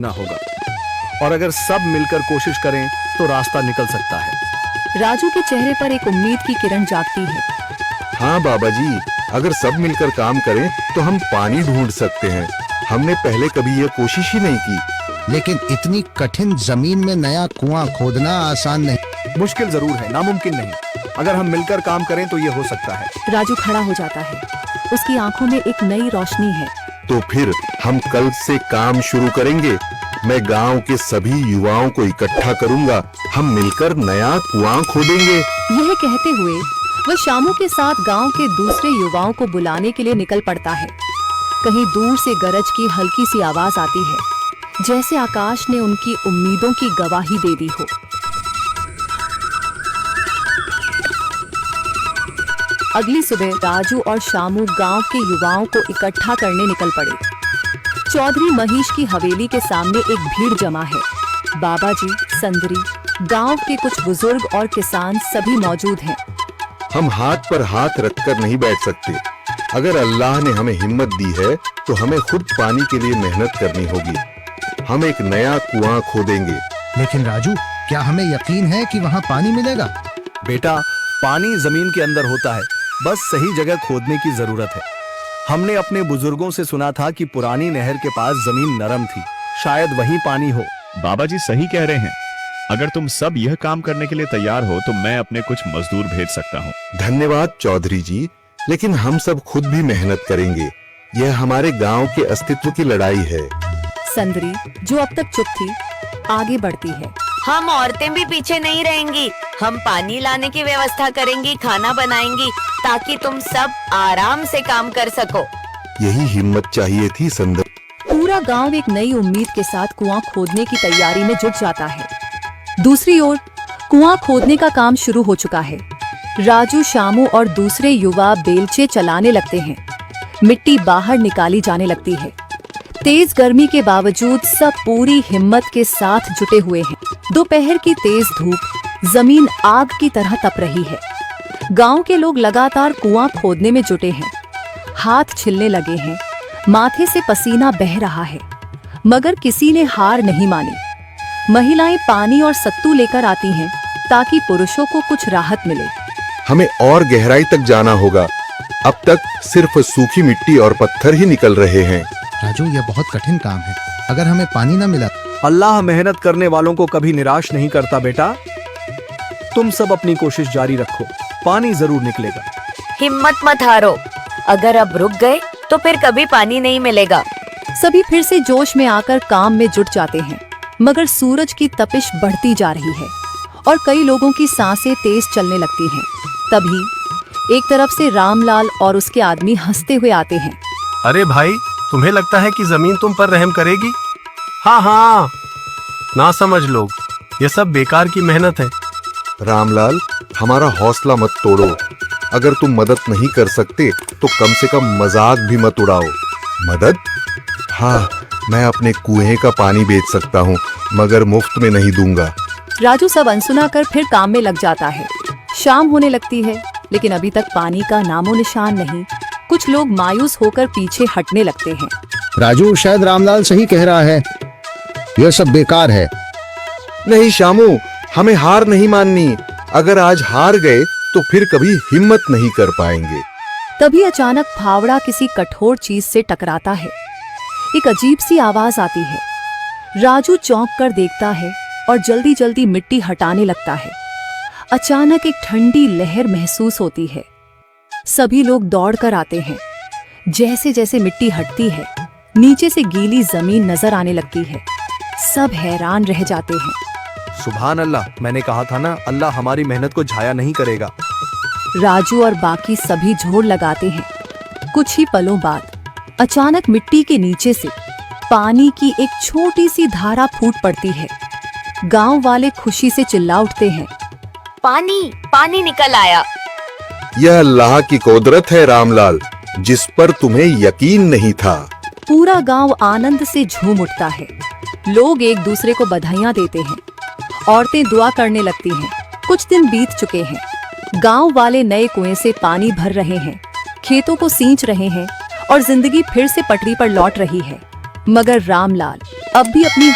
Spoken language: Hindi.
ना होगा, और अगर सब मिलकर कोशिश करें तो रास्ता निकल सकता है। राजू के चेहरे पर एक उम्मीद की किरण जागती है। हाँ बाबा जी, अगर सब मिलकर काम करें तो हम पानी ढूंढ सकते हैं। हमने पहले कभी यह कोशिश ही नहीं की। लेकिन इतनी कठिन जमीन में नया कुआं खोदना आसान नहीं। मुश्किल जरूर है, नामुमकिन नहीं। अगर हम मिलकर काम करें तो ये हो सकता है। राजू खड़ा हो जाता है। उसकी आंखों में एक नई रोशनी है। तो फिर हम कल से काम शुरू करेंगे। मैं गांव के सभी युवाओं को इकट्ठा करूंगा। हम मिलकर नया कुआं खोदेंगे। यह कहते हुए वह शामू के साथ गांव के दूसरे युवाओं को बुलाने के लिए निकल पड़ता है। कहीं दूर से गरज की हल्की सी आवाज आती है, जैसे आकाश ने उनकी उम्मीदों की गवाही दे दी हो। अगली सुबह राजू और शामू गांव के युवाओं को इकट्ठा करने निकल पड़े। चौधरी महेश की हवेली के सामने एक भीड़ जमा है। बाबा जी, संदरी, गांव के कुछ बुजुर्ग और किसान सभी मौजूद हैं। हम हाथ पर हाथ रखकर नहीं बैठ सकते। अगर अल्लाह ने हमें हिम्मत दी है तो हमें खुद पानी के लिए मेहनत करनी होगी। हम एक नया कुआं खोदेंगे। लेकिन राजू, क्या हमें यकीन है कि वहाँ पानी मिलेगा? बेटा, पानी जमीन के अंदर होता है, बस सही जगह खोदने की जरूरत है। हमने अपने बुजुर्गों से सुना था कि पुरानी नहर के पास जमीन नरम थी, शायद वहीं पानी हो। बाबा जी सही कह रहे हैं। अगर तुम सब यह काम करने के लिए तैयार हो तो मैं अपने कुछ मजदूर भेज सकता हूँ। धन्यवाद चौधरी जी, लेकिन हम सब खुद भी मेहनत करेंगे। यह हमारे गांव के अस्तित्व की लड़ाई है। संदरी, जो अब तक चुप थी, आगे बढ़ती है। हम औरतें भी पीछे नहीं रहेंगी। हम पानी लाने की व्यवस्था करेंगी, खाना बनाएंगी, ताकि तुम सब आराम से काम कर सको। यही हिम्मत चाहिए थी संदर। पूरा गांव एक नई उम्मीद के साथ कुआं खोदने की तैयारी में जुट जाता है। दूसरी ओर कुआं खोदने का काम शुरू हो चुका है। राजू, शामू और दूसरे युवा बेलचे चलाने लगते हैं। मिट्टी बाहर निकाली जाने लगती है। तेज गर्मी के बावजूद सब पूरी हिम्मत के साथ जुटे हुए हैं। दोपहर की तेज धूप जमीन आग की तरह तप रही है। गांव के लोग लगातार कुआं खोदने में जुटे हैं। हाथ छिलने लगे हैं, माथे से पसीना बह रहा है, मगर किसी ने हार नहीं मानी। महिलाएं पानी और सत्तू लेकर आती हैं ताकि पुरुषों को कुछ राहत मिले। हमें और गहराई तक जाना होगा। अब तक सिर्फ सूखी मिट्टी और पत्थर ही निकल रहे हैं। राजू, यह बहुत कठिन काम है। अगर हमें पानी न मिला। अल्लाह मेहनत करने वालों को कभी निराश नहीं करता बेटा। तुम सब अपनी कोशिश जारी रखो, पानी जरूर निकलेगा। हिम्मत मत हारो। अगर अब रुक गए तो फिर कभी पानी नहीं मिलेगा। सभी फिर से जोश में आकर काम में जुट जाते हैं, मगर सूरज की तपिश बढ़ती जा रही है और कई लोगों की सांसें तेज चलने लगती हैं। तभी एक तरफ से रामलाल और उसके आदमी हंसते हुए आते हैं। अरे भाई, तुम्हें लगता है कि जमीन तुम पर रहम करेगी? हाँ हाँ, ना समझ लोग, ये सब बेकार की मेहनत है। रामलाल, हमारा हौसला मत तोड़ो। अगर तुम मदद नहीं कर सकते तो कम से कम मजाक भी मत उड़ाओ। मदद? हाँ, मैं अपने कुएं का पानी बेच सकता हूँ, मगर मुफ्त में नहीं दूंगा। राजू सब अनसुना कर फिर काम में लग जाता है। शाम होने लगती है, लेकिन अभी तक पानी का नामो निशान नहीं। कुछ लोग मायूस होकर पीछे हटने लगते हैं। राजू, शायद रामलाल सही कह रहा है। यह सब बेकार है। नहीं शामू, हमें हार नहीं माननी। अगर आज हार गए तो फिर कभी हिम्मत नहीं कर पाएंगे। तभी अचानक फावड़ा किसी कठोर चीज से टकराता है। एक अजीब सी आवाज आती है। राजू चौंक कर देखता है और जल्दी जल्दी मिट्टी हटाने लगता है। अचानक एक ठंडी लहर महसूस होती है। सभी लोग दौड़ कर आते हैं। जैसे जैसे मिट्टी हटती है, नीचे से गीली जमीन नजर आने लगती है। सब हैरान रह जाते हैं। सुभान अल्लाह, मैंने कहा था ना, अल्लाह हमारी मेहनत को जाया नहीं करेगा। राजू और बाकी सभी जोर लगाते हैं। कुछ ही पलों बाद अचानक मिट्टी के नीचे से पानी की एक छोटी सी धारा फूट पड़ती है। गांव वाले खुशी से चिल्ला उठते हैं। पानी पानी निकल आया। यह अल्लाह की कुदरत है रामलाल, जिस पर तुम्हें यकीन नहीं था। पूरा गांव आनंद से झूम उठता है। लोग एक दूसरे को बधाइयां देते हैं। औरतें दुआ करने लगती हैं। कुछ दिन बीत चुके हैं। गांव वाले नए कुएं से पानी भर रहे हैं, खेतों को सींच रहे हैं और जिंदगी फिर से पटरी पर लौट रही है। मगर रामलाल अब भी अपनी